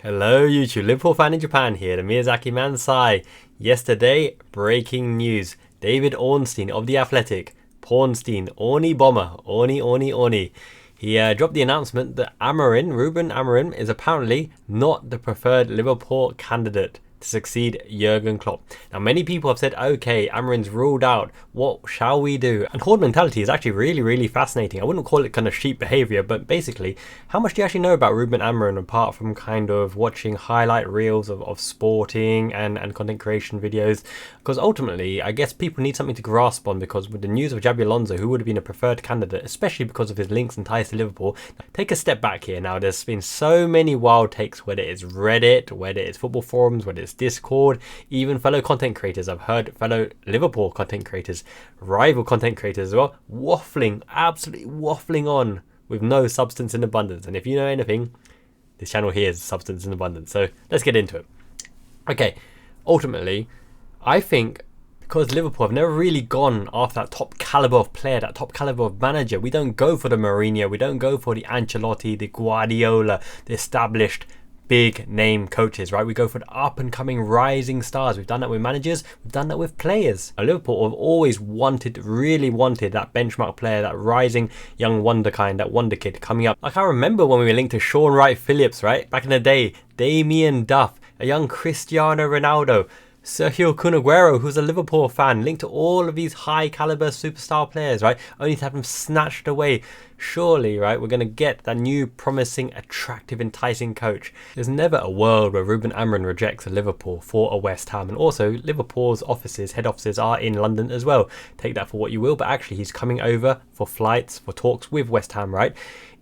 Hello YouTube, Liverpool fan in Japan here, the Miyazaki Mansai. Yesterday, breaking news. David Ornstein of The Athletic, Pornstein, Orny Bomber, Orny. He dropped the announcement that Ruben Amorim, is apparently not the preferred Liverpool candidate to succeed Jurgen Klopp. Now, many people have said, okay, Amorim's ruled out. What shall we do? And horde mentality is actually really fascinating. I wouldn't call it kind of sheep behavior, but basically, how much do you actually know about Ruben Amorim apart from kind of watching highlight reels of sporting and content creation videos? Because ultimately, I guess people need something to grasp on, because with the news of Xabi Alonso, who would have been a preferred candidate, especially because of his links and ties to Liverpool. Take a step back here now. There's been so many wild takes, whether it's Reddit, whether it's football forums, whether it's Discord, even fellow content creators. I've heard fellow Liverpool content creators, rival content creators as well, absolutely waffling on with no substance in abundance. And if you know anything, this channel here is substance in abundance. So let's get into it. Okay, ultimately, I think because Liverpool have never really gone after that top caliber of player, that top caliber of manager. We don't go for the Mourinho, we don't go for the Ancelotti, the Guardiola, the established big name coaches, right? We go for the up and coming rising stars. We've done that with managers, we've done that with players. Liverpool have always really wanted that benchmark player, that rising young wonder kind, that wonder kid coming up. Like, I remember when we were linked to Sean Wright Phillips, right? Back in the day, Damien Duff, a young Cristiano Ronaldo, Sergio Kun Aguero, who's a Liverpool fan, linked to all of these high caliber superstar players, right? Only to have them snatched away. Surely, right, we're going to get that new promising, attractive, enticing coach. There's never a world where Ruben Amorim rejects a Liverpool for a West Ham. And also, Liverpool's head offices are in London as well. Take that for what you will, but actually he's coming over for flights, for talks with West Ham, right?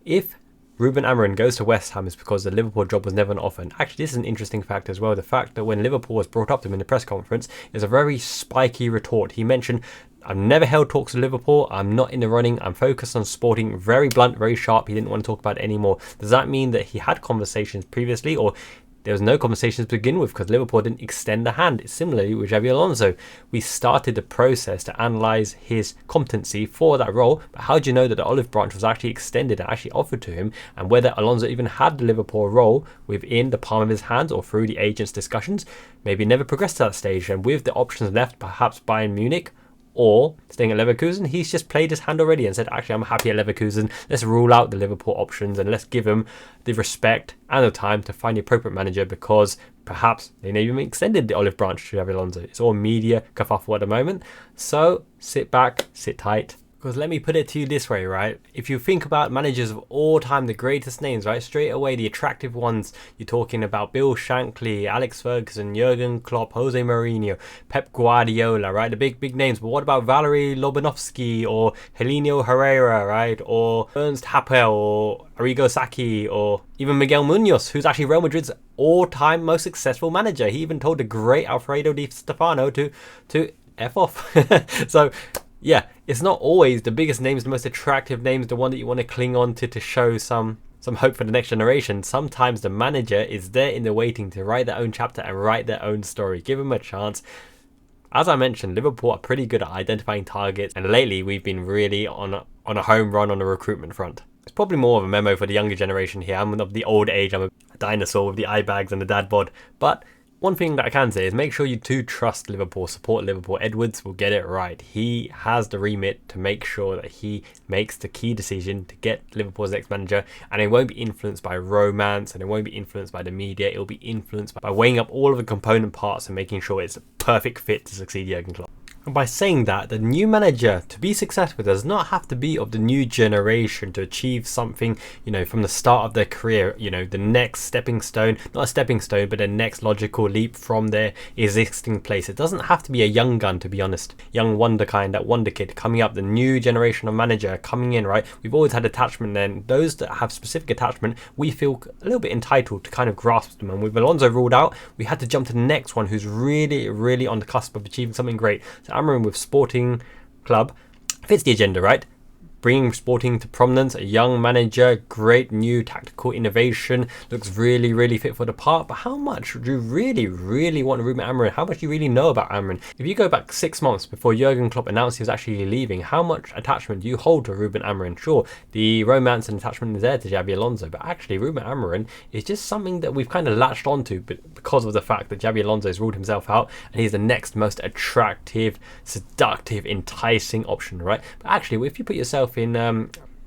If Ruben Amorim goes to West Ham is because the Liverpool job was never an offer. And actually, this is an interesting fact as well. The fact that when Liverpool was brought up to him in the press conference is a very spiky retort. He mentioned, I've never held talks with Liverpool. I'm not in the running. I'm focused on sporting. Very blunt, very sharp. He didn't want to talk about it anymore. Does that mean that he had conversations previously, or there was no conversations to begin with because Liverpool didn't extend the hand? Similarly with Xabi Alonso, we started the process to analyse his competency for that role, but how do you know that the olive branch was actually extended and actually offered to him, and whether Alonso even had the Liverpool role within the palm of his hands or through the agents' discussions? Maybe never progressed to that stage, and with the options left, perhaps Bayern Munich or staying at Leverkusen, he's just played his hand already and said, actually, I'm happy at Leverkusen. Let's rule out the Liverpool options and let's give him the respect and the time to find the appropriate manager, because perhaps they may even extended the olive branch to Xabi Alonso. It's all media kerfuffle at the moment. So sit back, sit tight. Because let me put it to you this way, right? If you think about managers of all time, the greatest names, right? Straight away, the attractive ones, you're talking about Bill Shankly, Alex Ferguson, Jurgen Klopp, Jose Mourinho, Pep Guardiola, right? The big names. But what about Valery Lobanovsky or Helinho Herrera, right? Or Ernst Happel or Arrigo Sacchi or even Miguel Munoz, who's actually Real Madrid's all-time most successful manager. He even told the great Alfredo Di Stefano to F off. So, yeah, it's not always the biggest names, the most attractive names, the one that you want to cling on to show some hope for the next generation. Sometimes the manager is there in the waiting to write their own chapter and write their own story. Give them a chance. As I mentioned, Liverpool are pretty good at identifying targets, and lately we've been really on a home run on the recruitment front. It's probably more of a memo for the younger generation here. I'm of the old age. I'm a dinosaur with the eye bags and the dad bod. But one thing that I can say is make sure you do trust Liverpool, support Liverpool. Edwards will get it right. He has the remit to make sure that he makes the key decision to get Liverpool's next manager, and it won't be influenced by romance, and it won't be influenced by the media. It will be influenced by weighing up all of the component parts and making sure it's a perfect fit to succeed Jurgen Klopp. And by saying that, the new manager, to be successful, does not have to be of the new generation to achieve something, from the start of their career, the next stepping stone, not a stepping stone, but the next logical leap from their existing place. It doesn't have to be a young gun, to be honest. Young wonder kind, that wonder kid coming up, the new generation of manager coming in, right? We've always had attachment then. Those that have specific attachment, we feel a little bit entitled to kind of grasp them. And with Alonso ruled out, we had to jump to the next one who's really on the cusp of achieving something great. So Amorim with Sporting Club fits the agenda, right? bringing Sporting to prominence, a young manager, great new tactical innovation, looks really, really fit for the part. But how much do you really, really want Ruben Amorim? How much do you really know about Amorim? If you go back 6 months before Jurgen Klopp announced he was actually leaving, how much attachment do you hold to Ruben Amorim? Sure, the romance and attachment is there to Xabi Alonso, but actually Ruben Amorim is just something that we've kind of latched onto because of the fact that Xabi Alonso has ruled himself out and he's the next most attractive, seductive, enticing option, right? But actually, if you put yourself in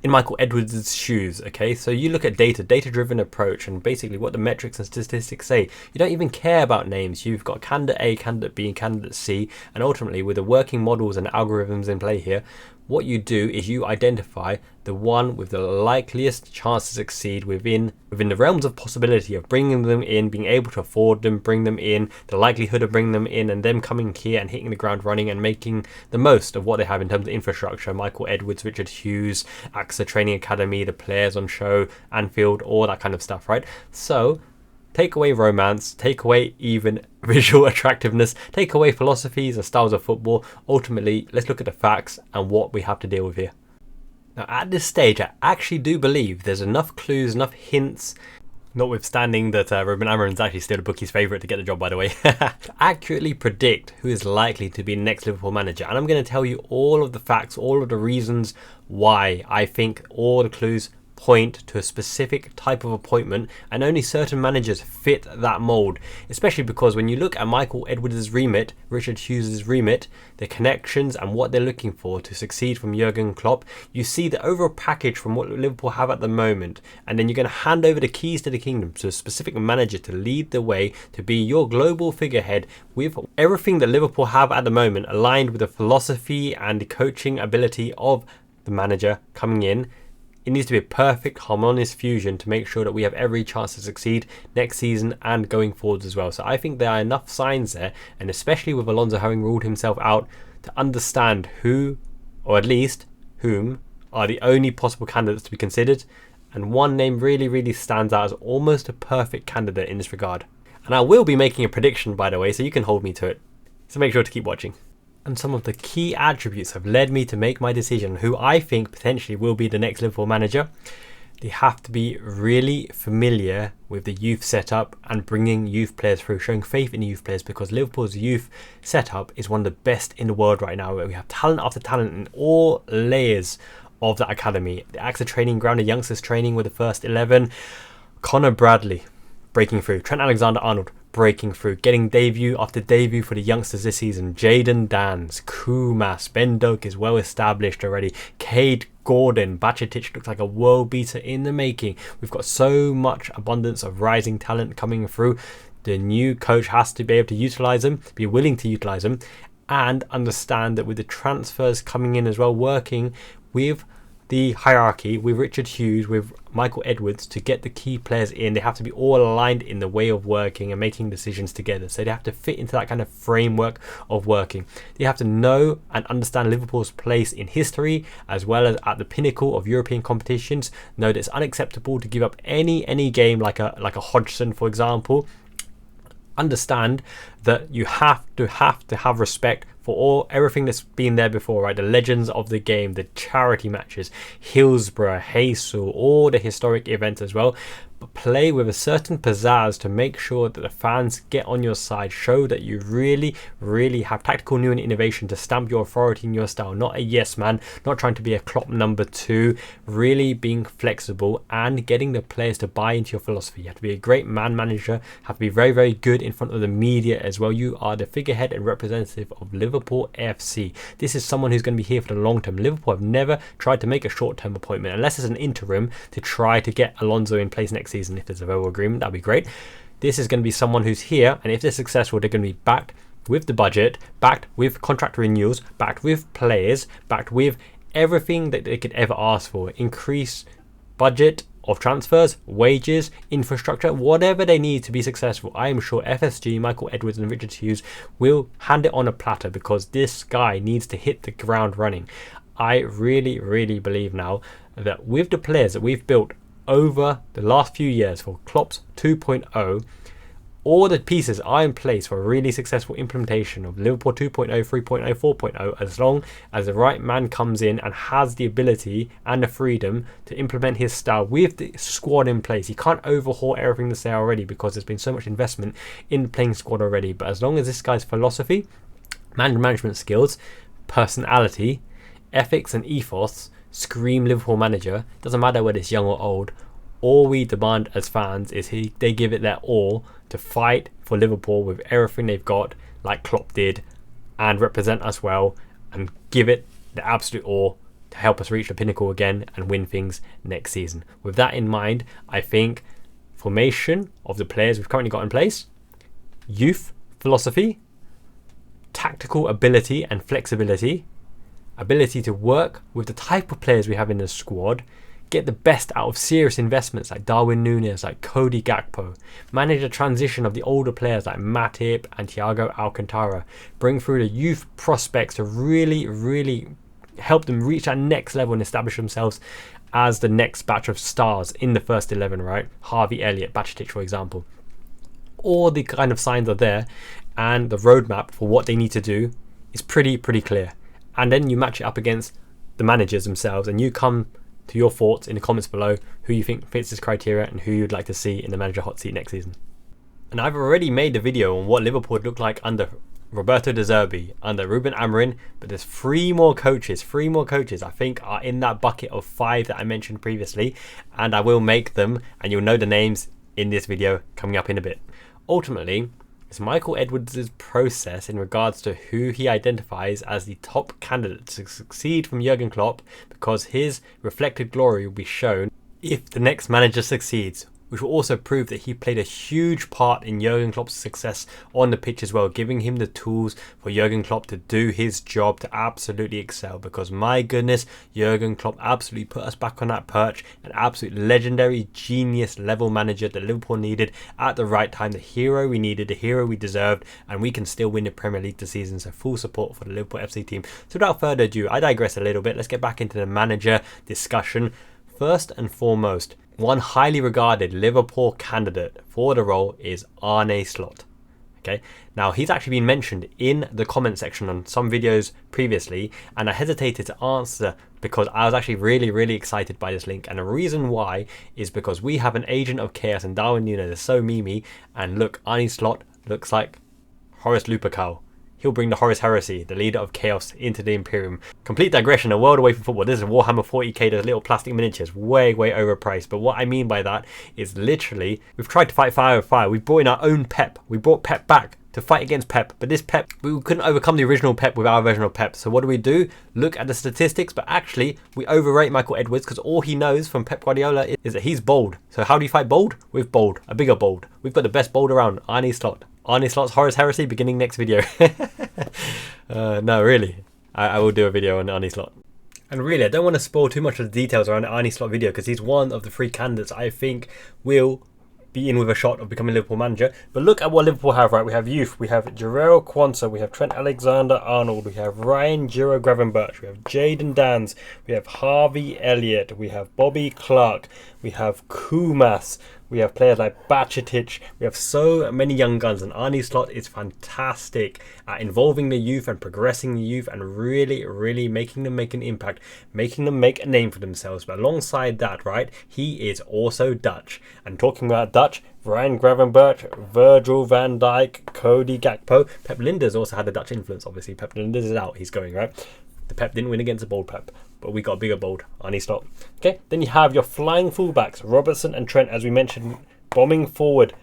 Michael Edwards' shoes, okay, so you look at data-driven approach, and basically what the metrics and statistics say. You don't even care about names. You've got candidate A, candidate B, and candidate C, and ultimately with the working models and algorithms in play here, what you do is you identify the one with the likeliest chance to succeed within the realms of possibility of bringing them in, being able to afford them, bring them in, the likelihood of bringing them in, and them coming here and hitting the ground running and making the most of what they have in terms of infrastructure. Michael Edwards, Richard Hughes, AXA Training Academy, the players on show, Anfield, all that kind of stuff, right? So take away romance, take away even visual attractiveness, take away philosophies and styles of football. Ultimately, let's look at the facts and what we have to deal with here. Now, at this stage, I actually do believe there's enough clues, enough hints, notwithstanding that Ruben Amorim is actually still the bookie's favourite to get the job, by the way, to accurately predict who is likely to be the next Liverpool manager. And I'm going to tell you all of the facts, all of the reasons why I think all the clues point to a specific type of appointment, and only certain managers fit that mold, especially because when you look at Michael Edwards' remit, Richard Hughes' remit, the connections and what they're looking for to succeed from Jurgen Klopp, you see the overall package from what Liverpool have at the moment, and then you're going to hand over the keys to the kingdom to a specific manager to lead the way, to be your global figurehead with everything that Liverpool have at the moment aligned with the philosophy and the coaching ability of the manager coming in. It needs to be a perfect, harmonious fusion to make sure that we have every chance to succeed next season and going forwards as well. So I think there are enough signs there, and especially with Alonso having ruled himself out, to understand who, or at least whom, are the only possible candidates to be considered. And one name really, really stands out as almost a perfect candidate in this regard. And I will be making a prediction, by the way, so you can hold me to it. So make sure to keep watching. And some of the key attributes have led me to make my decision who I think potentially will be the next Liverpool manager. They have to be really familiar with the youth setup and bringing youth players through, showing faith in youth players, because Liverpool's youth setup is one of the best in the world right now, where we have talent after talent in all layers of that academy. The AXA training ground, the youngsters training with the first 11, Connor Bradley breaking through, Trent Alexander-Arnold breaking through, getting debut after debut for the youngsters this season. Jadon Dans, Kumas, Ben Doak is well established already. Cade Gordon, Bajcetic looks like a world beater in the making. We've got so much abundance of rising talent coming through. The new coach has to be able to utilise them, be willing to utilise them, and understand that with the transfers coming in as well, working with the hierarchy, with Richard Hughes, with Michael Edwards, to get the key players in, they have to be all aligned in the way of working and making decisions together. So they have to fit into that kind of framework of working. They have to know and understand Liverpool's place in history, as well as at the pinnacle of European competitions. Know that it's unacceptable to give up any game like a Hodgson, for example. Understand that you have to have respect for everything that's been there before, right? The legends of the game, the charity matches, Hillsborough, Hazel, all the historic events as well. But play with a certain pizzazz to make sure that the fans get on your side. Show that you really, really have tactical new and innovation to stamp your authority in your style. Not a yes man, not trying to be a Klopp number 2. Really being flexible and getting the players to buy into your philosophy. You have to be a great manager, have to be very, very good in front of the media as well. You are the figurehead and representative of Liverpool FC. This is someone who's going to be here for the long term. Liverpool have never tried to make a short-term appointment, unless it's an interim to try to get Alonso in place next season. If there's a verbal agreement, that'd be great. This is going to be someone who's here, and if they're successful, they're going to be backed with the budget, backed with contract renewals, backed with players, backed with everything that they could ever ask for. Increase budget of transfers, wages, infrastructure, whatever they need to be successful. I am sure FSG, Michael Edwards and Richard Hughes will hand it on a platter, because this guy needs to hit the ground running. I really, really believe now that with the players that we've built over the last few years for Klopp's 2.0, All the pieces are in place for a really successful implementation of Liverpool 2.0, 3.0, 4.0, as long as the right man comes in and has the ability and the freedom to implement his style with the squad in place. He can't overhaul everything that's there already because there's been so much investment in the playing squad already. But as long as this guy's philosophy, management skills, personality, ethics and ethos scream Liverpool manager, doesn't matter whether it's young or old, all we demand as fans is they give it their all to fight for Liverpool with everything they've got, like Klopp did, and represent us well and give it the absolute all to help us reach the pinnacle again and win things next season. With that in mind, I think formation of the players we've currently got in place, youth, philosophy, tactical ability and flexibility, ability to work with the type of players we have in the squad, get the best out of serious investments like Darwin Núñez, like Cody Gakpo, manage the transition of the older players like Matip and Thiago Alcantara, bring through the youth prospects to really help them reach that next level and establish themselves as the next batch of stars in the first 11, right? Harvey Elliott, Bajcetic, for example. All the kind of signs are there, and the roadmap for what they need to do is pretty clear. And then you match it up against the managers themselves, and you come to your thoughts in the comments below who you think fits this criteria and who you'd like to see in the manager hot seat next season. And I've already made a video on what Liverpool would look like under Roberto De Zerbi, under Ruben Amorim, but there's three more coaches I think are in that bucket of 5 that I mentioned previously, and I will make them, and you'll know the names in this video coming up in a bit. Ultimately, it's Michael Edwards' process in regards to who he identifies as the top candidate to succeed from Jurgen Klopp, because his reflected glory will be shown if the next manager succeeds, which will also prove that he played a huge part in Jurgen Klopp's success on the pitch as well, giving him the tools for Jurgen Klopp to do his job to absolutely excel. Because my goodness, Jurgen Klopp absolutely put us back on that perch, an absolute legendary genius level manager that Liverpool needed at the right time, the hero we needed, the hero we deserved, and we can still win the Premier League this season. So full support for the Liverpool FC team. So without further ado, I digress a little bit, let's get back into the manager discussion. First and foremost, one highly regarded Liverpool candidate for the role is Arne Slot. Okay, now he's actually been mentioned in the comment section on some videos previously, and I hesitated to answer because I was actually really excited by this link. And the reason why is because we have an agent of chaos and Darwin Núñez is so memey, and look, Arne Slot looks like Horace Lupercal. He'll bring the Horus Heresy, the leader of chaos, into the Imperium. Complete digression, a world away from football. This is Warhammer 40k, those little plastic miniatures, way overpriced. But what I mean by that is literally, we've tried to fight fire with fire. We've brought in our own Pep. We brought Pep back to fight against Pep. But this Pep, we couldn't overcome the original Pep with our version of Pep. So what do? Look at the statistics, but actually, we overrate Michael Edwards because all he knows from Pep Guardiola is that he's bold. So how do you fight bold? With bold, a bigger bold. We've got the best bold around, Arne Slot. Arne Slot's Horus Heresy beginning next video. No, really. I will do a video on Arne Slot. And really, I don't want to spoil too much of the details around the Arne Slot video because he's one of the 3 candidates I think will be in with a shot of becoming Liverpool manager. But look at what Liverpool have, right? We have youth, we have Jarrell Quansah, we have Trent Alexander-Arnold, we have Ryan Gravenberch, we have Jayden Danns, we have Harvey Elliott, we have Bobby Clark, we have Kumas, we have players like Bajcetic. We have so many young guns, and Arne Slot is fantastic at involving the youth and progressing the youth and really making them make an impact, making them make a name for themselves. But alongside that, right, he is also Dutch. And talking about Dutch, Ryan Gravenberch, Virgil van Dijk, Cody Gakpo. Pep Lijnders also had a Dutch influence, obviously. Pep Lijnders is out, he's going, right? The Pep didn't win against a bold Pep, but we got a bigger bold, Arne Slot. Okay, then you have your flying fullbacks, Robertson and Trent, as we mentioned, bombing forward.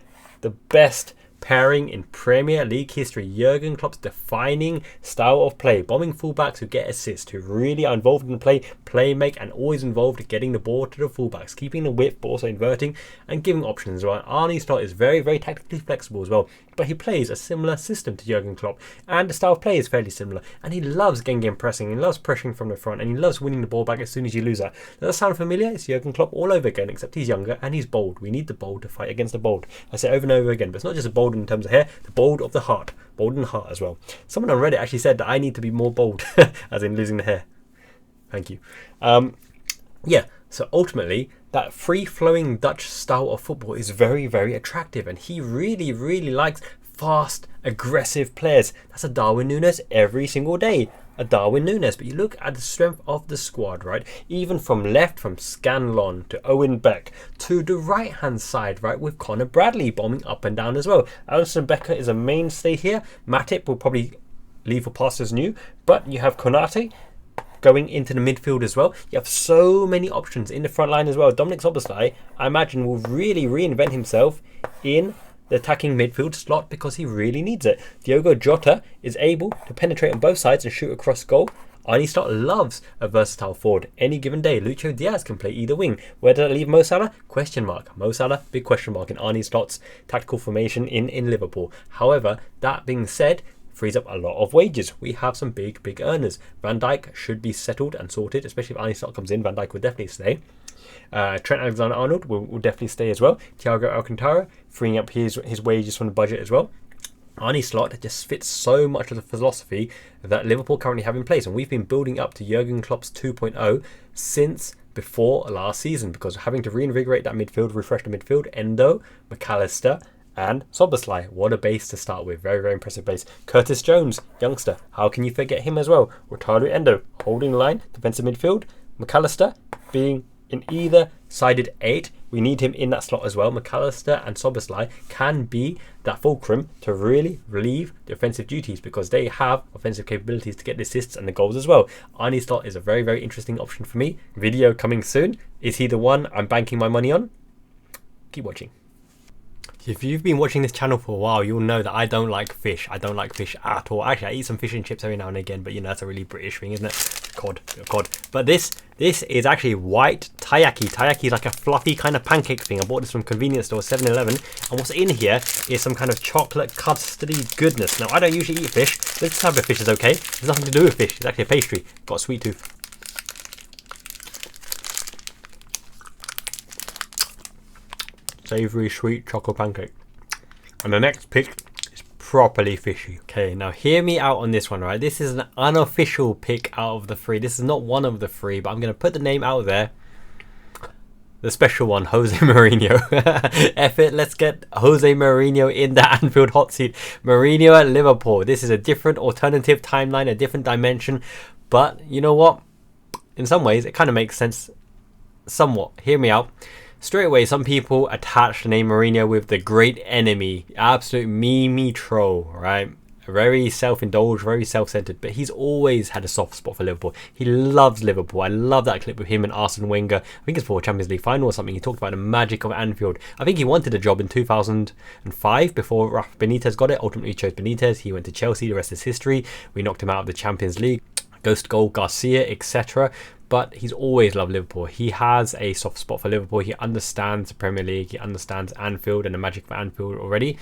The best pairing in Premier League history. Jurgen Klopp's defining style of play. Bombing fullbacks who get assists, who really are involved in the play make, and always involved in getting the ball to the fullbacks, keeping the width but also inverting and giving options as well. Arne Slot is very tactically flexible as well, but he plays a similar system to Jurgen Klopp, and the style of play is fairly similar, and he loves game pressing, he loves pressuring from the front, and he loves winning the ball back as soon as you lose that. Does that sound familiar? It's Jurgen Klopp all over again, except he's younger and he's bold. We need the bold to fight against the bold. I say over and over again, but it's not just a bold in terms of hair, the bold of the heart. Bold in the heart as well. Someone on Reddit actually said that I need to be more bold, as in losing the hair. Thank you. Yeah, So ultimately, that free-flowing Dutch style of football is very, very attractive, and he really, really likes fast, aggressive players. That's a Darwin Núñez every single day. A Darwin Núñez. But you look at the strength of the squad, right? Even from left, from Scanlon to Owen Beck to the right-hand side, right, with Connor Bradley bombing up and down as well. Alisson Becker is a mainstay here. Matip will probably leave for Pastors New, but you have Konate going into the midfield as well. You have so many options in the front line as well. Dominic Szoboszlai, I imagine, will really reinvent himself in the attacking midfield slot because he really needs it. Diogo Jota is able to penetrate on both sides and shoot across goal. Arne Slot loves a versatile forward any given day. Lucho Diaz can play either wing. Where did I leave Mo Salah? Question mark. Mo Salah, big question mark in Arne Slot's tactical formation in Liverpool. However, that being said, frees up a lot of wages. We have some big earners. Van Dijk should be settled and sorted, especially if Arne Slot comes in. Van Dijk will definitely stay. Trent Alexander-Arnold will definitely stay as well. Thiago Alcantara, freeing up his wages from the budget as well. Arne Slot just fits so much of the philosophy that Liverpool currently have in place, and we've been building up to Jurgen Klopp's 2.0 since before last season, because having to reinvigorate that midfield, refresh the midfield, Endo, McAllister and Szoboszlai. What a base to start with. Very, very impressive base. Curtis Jones, youngster. How can you forget him as well? Wataru Endo, holding the line, defensive midfield. McAllister being in either sided 8. We need him in that slot as well. McAllister and Szoboszlai can be that fulcrum to really relieve the offensive duties because they have offensive capabilities to get the assists and the goals as well. Arne Slot is a very, very interesting option for me. Video coming soon. Is he the one I'm banking my money on? Keep watching. If you've been watching this channel for a while, you'll know that I don't like fish. I don't like fish at all. Actually, I eat some fish and chips every now and again, but you know, that's a really British thing, isn't it? Cod. But this is actually white taiyaki. Taiyaki is like a fluffy kind of pancake thing. I bought this from convenience store 7-Eleven, and what's in here is some kind of chocolate custardy goodness. Now, I don't usually eat fish. This type of fish is okay. There's nothing to do with fish. It's actually a pastry. Got a sweet tooth. Savoury, sweet chocolate pancake. And the next pick is properly fishy. Okay, now hear me out on this one, right? This is an unofficial pick out of the 3. This is not one of the 3, but I'm going to put the name out there. The special one, Jose Mourinho. F it, let's get Jose Mourinho in the Anfield hot seat. Mourinho at Liverpool. This is a different alternative timeline, a different dimension. But you know what? In some ways, it kind of makes sense somewhat. Hear me out. Straight away, some people attach the name Mourinho with the great enemy, absolute meme troll, right? Very self-indulged, very self-centered, but he's always had a soft spot for Liverpool. He loves Liverpool. I love that clip with him and Arsene Wenger. I think it's for a Champions League final or something. He talked about the magic of Anfield. I think he wanted a job in 2005 before Rafa Benitez got it. Ultimately, he chose Benitez. He went to Chelsea. The rest is history. We knocked him out of the Champions League. Ghost goal, Garcia, etc. But he's always loved Liverpool. He has a soft spot for Liverpool. He understands the Premier League. He understands Anfield and the magic of Anfield already.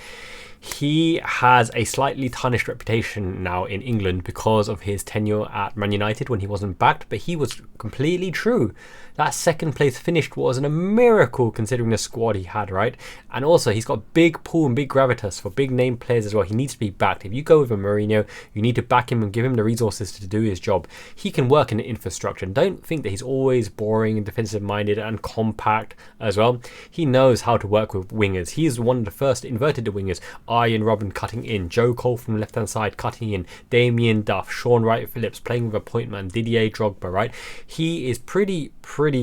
He has a slightly tarnished reputation now in England because of his tenure at Man United when he wasn't backed, but he was completely true. That second place finish wasn't a miracle considering the squad he had, right? And also, he's got big pull and big gravitas for big name players as well. He needs to be backed. If you go with a Mourinho, you need to back him and give him the resources to do his job. He can work in the infrastructure. And don't think that he's always boring and defensive minded and compact as well. He knows how to work with wingers. He's one of the first inverted the wingers. Arjen Robben cutting in, Joe Cole from the left hand side cutting in, Damien Duff, Sean Wright Phillips playing with a point man, Didier Drogba, right? He is pretty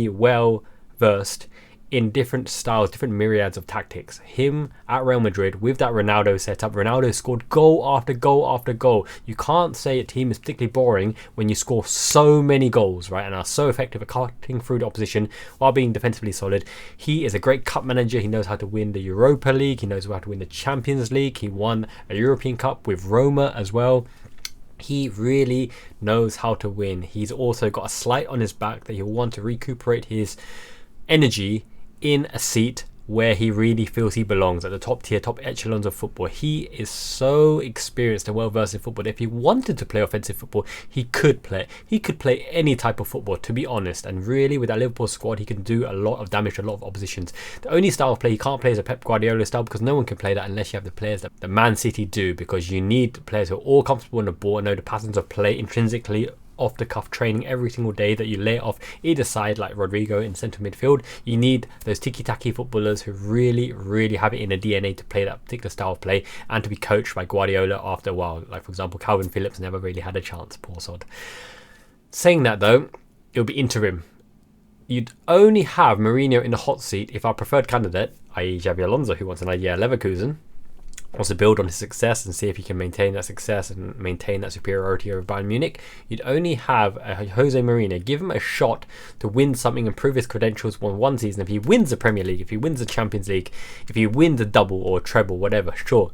well versed in different styles, different myriads of tactics. Him at Real Madrid with that Ronaldo setup, Ronaldo scored goal after goal after goal. You can't say a team is particularly boring when you score so many goals, right, and are so effective at cutting through the opposition while being defensively solid. He is a great cup manager. He knows how to win the Europa League. He knows how to win the Champions League. He won a European Cup with Roma as well. He really knows how to win. He's also got a slight on his back that he'll want to recuperate his energy in a seat where he really feels he belongs, at the top tier, top echelons of football. He is so experienced and well versed in football that if he wanted to play offensive football, he could play it. He could play any type of football, to be honest. And really, with that Liverpool squad, he can do a lot of damage to a lot of oppositions. The only style of play he can't play is a Pep Guardiola style, because no one can play that unless you have the players that Man City do, because you need players who are all comfortable on the ball and know the patterns of play intrinsically off the cuff training every single day that you lay off either side, like Rodrigo in centre midfield. You need those tiki-taki footballers who really, really have it in a DNA to play that particular style of play and to be coached by Guardiola after a while. Like, for example, Calvin Phillips never really had a chance, poor sod. Saying that though, it'll be interim. You'd only have Mourinho in the hot seat if our preferred candidate, i.e. Xabi Alonso, who wants an idea at Leverkusen, wants to build on his success and see if he can maintain that success and maintain that superiority over Bayern Munich. You'd only have Jose Mourinho, give him a shot to win something and prove his credentials one season. If he wins the Premier League, if he wins the Champions League, if he wins a double or a treble, whatever, sure,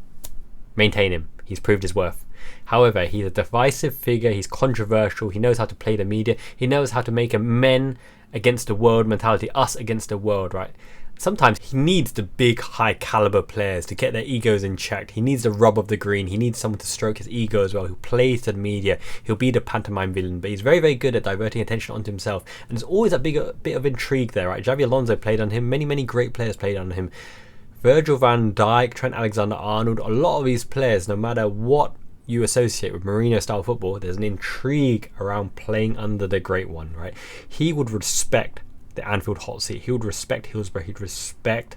maintain him. He's proved his worth. However, he's a divisive figure, he's controversial, he knows how to play the media, he knows how to make a men against the world mentality, us against the world, right? Sometimes he needs the big, high caliber players to get their egos in check. He needs the rub of the green. He needs someone to stroke his ego as well, who plays to the media. He'll be the pantomime villain, but he's very, very good at diverting attention onto himself. And there's always a bit of intrigue there, right? Xabi Alonso played on him. Many, many great players played on him. Virgil van Dijk, Trent Alexander-Arnold, a lot of these players, no matter what you associate with Mourinho style football, there's an intrigue around playing under the great one, right? He would respect the Anfield hot seat. He would respect Hillsborough. He'd respect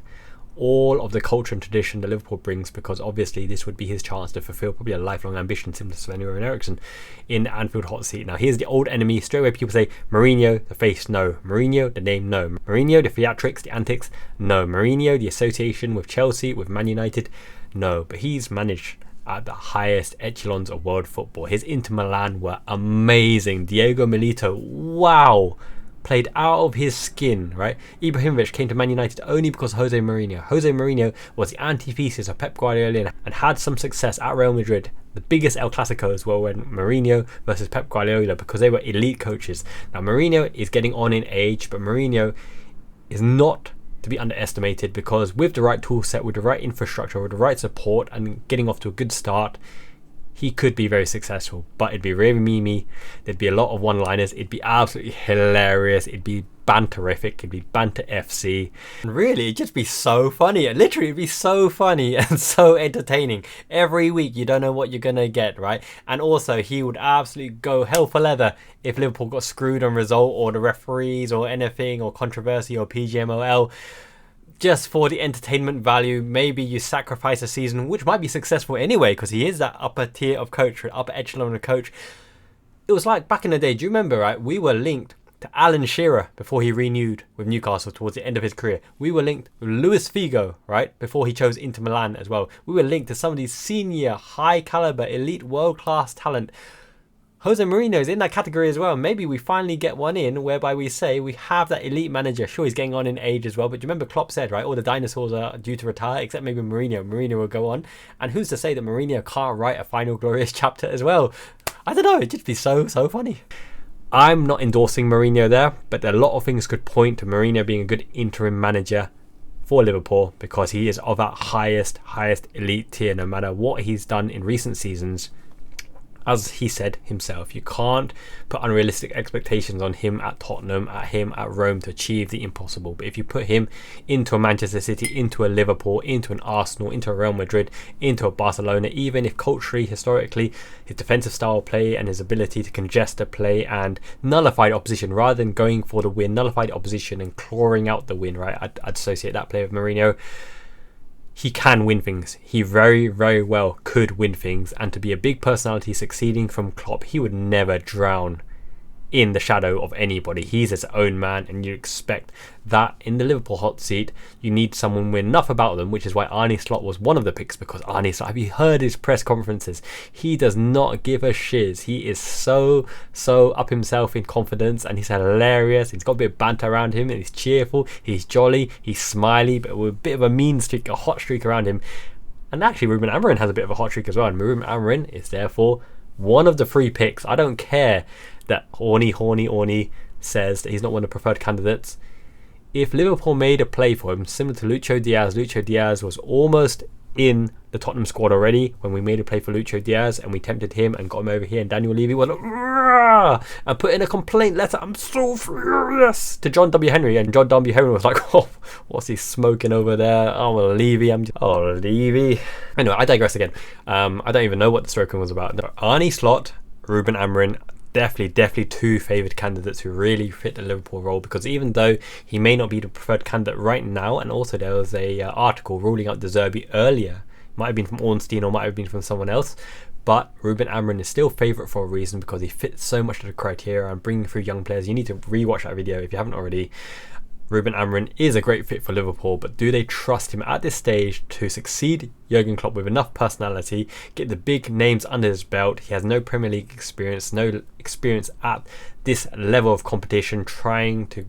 all of the culture and tradition that Liverpool brings, because obviously this would be his chance to fulfill probably a lifelong ambition similar to Sven-Göran Eriksson in the Anfield hot seat. Now here's the old enemy. Straight away people say Mourinho, the face, no. Mourinho, the name, no. Mourinho, the theatrics, the antics, no. Mourinho, the association with Chelsea, with Man United, no. But he's managed at the highest echelons of world football. His Inter Milan were amazing. Diego Milito, wow, played out of his skin, right? Ibrahimovic came to Man United only because Jose Mourinho. Jose Mourinho was the antithesis of Pep Guardiola and had some success at Real Madrid. The biggest El Clasicos were when Mourinho versus Pep Guardiola, because they were elite coaches. Now Mourinho is getting on in age, but Mourinho is not to be underestimated, because with the right tool set, with the right infrastructure, with the right support and getting off to a good start, he could be very successful. But it'd be really memey, there'd be a lot of one-liners, it'd be absolutely hilarious, it'd be banterific, it'd be banter FC, and really it'd just be so funny. Literally it'd be so funny and so entertaining. Every week you don't know what you're gonna get, right? And also he would absolutely go hell for leather if Liverpool got screwed on result or the referees or anything or controversy or PGMOL. Just for the entertainment value, maybe you sacrifice a season which might be successful anyway, because he is that upper tier of coach, upper echelon of coach. It was like back in the day, do you remember, right? We were linked to Alan Shearer before he renewed with Newcastle towards the end of his career. We were linked with Luis Figo, right, before he chose Inter Milan as well. We were linked to some of these senior, high caliber, elite, world-class talent. Jose Mourinho is in that category as well. Maybe we finally get one in whereby we say we have that elite manager. Sure, he's getting on in age as well, but do you remember Klopp said, right, all the dinosaurs are due to retire except maybe Mourinho. Mourinho will go on. And who's to say that Mourinho can't write a final glorious chapter as well? I don't know, it'd just be so funny. I'm not endorsing Mourinho there, but a lot of things could point to Mourinho being a good interim manager for Liverpool, because he is of that highest elite tier, no matter what he's done in recent seasons. As he said himself, you can't put unrealistic expectations on him at Tottenham, at him at Rome to achieve the impossible. But if you put him into a Manchester City, into a Liverpool, into an Arsenal, into a Real Madrid, into a Barcelona, even if culturally, historically, his defensive style of play and his ability to congest the play and nullify the opposition rather than going for the win, nullify the opposition and clawing out the win, right? I'd associate that play with Mourinho. He can win things. He very, very well could win things. And to be a big personality succeeding from Klopp, he would never drown in the shadow of anybody. He's his own man, and you expect that in the Liverpool hot seat. You need someone with enough about them, which is why Arne Slot was one of the picks, because Arne Slot, have you heard his press conferences? He does not give a shiz. He is so up himself in confidence, and he's hilarious. He's got a bit of banter around him, and he's cheerful, he's jolly, he's smiley, but with a bit of a mean streak, a hot streak around him. And actually Ruben Amorim has a bit of a hot streak as well, and Ruben Amorim is therefore one of the 3 picks. I don't care that Horny says that he's not one of the preferred candidates. If Liverpool made a play for him, similar to Lucho Diaz was almost in the Tottenham squad already when we made a play for Lucho Diaz, and we tempted him and got him over here, and Daniel Levy was like, "Rah!" and put in a complaint letter, "I'm so furious," to John W. Henry, and John W. Henry was like, "Oh, what's he smoking over there? Oh, Levy, Levy." Anyway, I digress again. I don't even know what the stroking was about. No, Arne Slot, Ruben Amorim, definitely two favoured candidates who really fit the Liverpool role, because even though he may not be the preferred candidate right now, and also there was a article ruling out De Zerbi earlier, might have been from Ornstein or might have been from someone else, but Ruben Amorim is still favourite for a reason, because he fits so much of the criteria and bringing through young players. You need to rewatch that video if you haven't already. Ruben Amorim is a great fit for Liverpool, but do they trust him at this stage to succeed Jurgen Klopp with enough personality, get the big names under his belt? He has no Premier League experience, no experience at this level of competition, trying to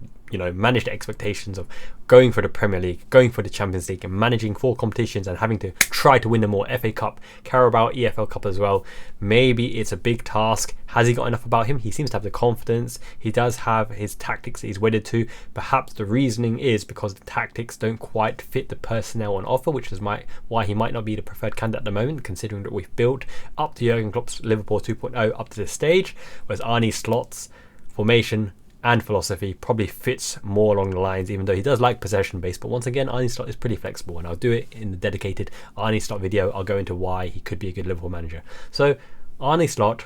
manage the expectations of going for the Premier League, going for the Champions League, and managing 4 competitions and having to try to win them all: FA Cup, Carabao, EFL Cup as well. Maybe it's a big task. Has he got enough about him? He seems to have the confidence. He does have his tactics that he's wedded to. Perhaps the reasoning is because the tactics don't quite fit the personnel on offer, which is why he might not be the preferred candidate at the moment, considering that we've built up to Jurgen Klopp's Liverpool 2.0 up to this stage, whereas Arne Slot's formation and philosophy probably fits more along the lines, even though he does like possession based. But once again, Arne Slot is pretty flexible, and I'll do it in the dedicated Arne Slot video. I'll go into why he could be a good Liverpool manager. So Arne Slot,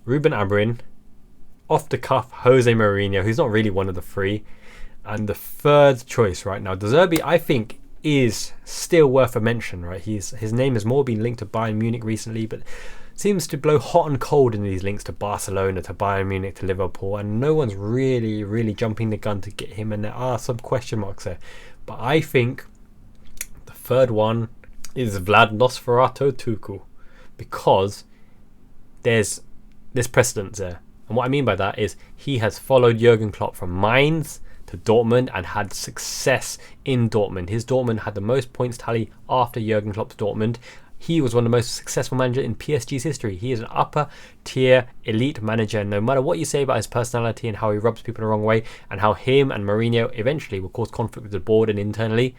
Ruben Amorim, off the cuff Jose Mourinho, who's not really one of the 3, and the third choice right now, De Zerbi, I think is still worth a mention, right? His name has more been linked to Bayern Munich recently, but seems to blow hot and cold in these links to Barcelona, to Bayern Munich, to Liverpool, and no one's really jumping the gun to get him, and there are some question marks there. But I think the third one is Vlad Nosferatu Tuchel, because there's precedence there. And what I mean by that is he has followed Jurgen Klopp from Mainz to Dortmund and had success in Dortmund. His Dortmund had the most points tally after Jurgen Klopp's Dortmund. He was one of the most successful managers in PSG's history. He is an upper tier elite manager, and no matter what you say about his personality and how he rubs people the wrong way, and how him and Mourinho eventually will cause conflict with the board and internally,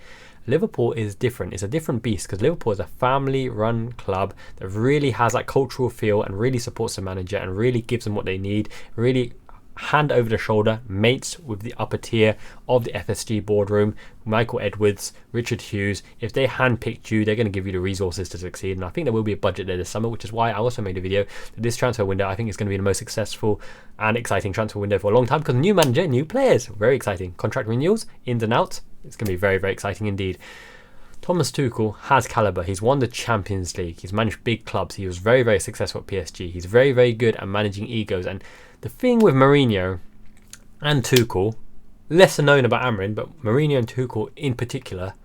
Liverpool is different. It's a different beast, because Liverpool is a family-run club that really has that cultural feel and really supports the manager and really gives them what they need, really hand over the shoulder mates with the upper tier of the FSG boardroom, Michael Edwards, Richard Hughes. If they handpicked you, they're going to give you the resources to succeed, and I think there will be a budget there this summer, which is why I also made a video that this transfer window I think is going to be the most successful and exciting transfer window for a long time, because new manager, new players, very exciting. Contract renewals, ins and outs, it's going to be very exciting indeed. Tomas Tuchel has caliber. He's won the Champions League. He's managed big clubs. He was very successful at PSG. He's very good at managing egos. And the thing with Mourinho and Tuchel, lesser known about Amorim, but Mourinho and Tuchel in particular,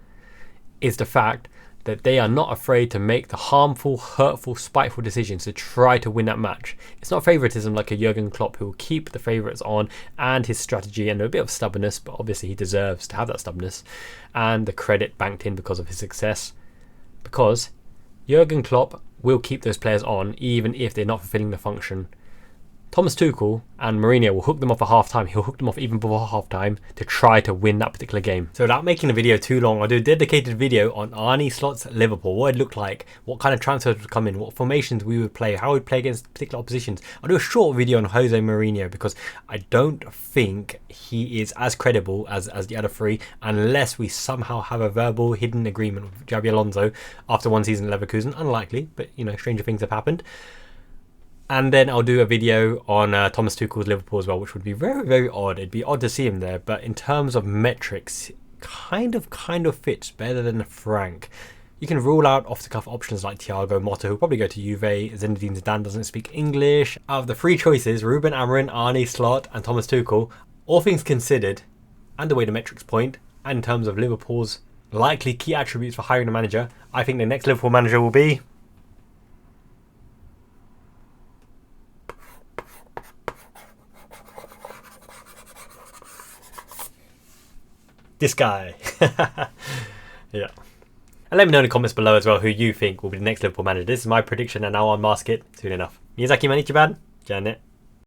is the fact that they are not afraid to make the harmful, hurtful, spiteful decisions to try to win that match. It's not favouritism like a Jurgen Klopp, who will keep the favourites on, and his strategy and a bit of stubbornness, but obviously he deserves to have that stubbornness and the credit banked in because of his success. Because Jurgen Klopp will keep those players on even if they're not fulfilling the function. Tomas Tuchel and Mourinho will hook them off at half-time. He'll hook them off even before half-time to try to win that particular game. So without making the video too long, I'll do a dedicated video on Arne Slot's Liverpool, what it looked like, what kind of transfers would come in, what formations we would play, how we'd play against particular oppositions. I'll do a short video on Jose Mourinho, because I don't think he is as credible as the other 3, unless we somehow have a verbal hidden agreement with Xabi Alonso after one season at Leverkusen. Unlikely, but stranger things have happened. And then I'll do a video on Tomas Tuchel's Liverpool as well, which would be very odd. It'd be odd to see him there, but in terms of metrics, kind of fits better than Frank. You can rule out off-the-cuff options like Thiago Motta, who'll probably go to Juve. Zinedine Zidane doesn't speak English. Out of the 3 choices, Ruben Amorim, Arne Slot and Tomas Tuchel, all things considered, and the way the metrics point, and in terms of Liverpool's likely key attributes for hiring a manager, I think the next Liverpool manager will be this guy. Yeah. And let me know in the comments below as well who you think will be the next Liverpool manager. This is my prediction, and I'll unmask it soon enough. Miyazaki man, Ichiban, Janet.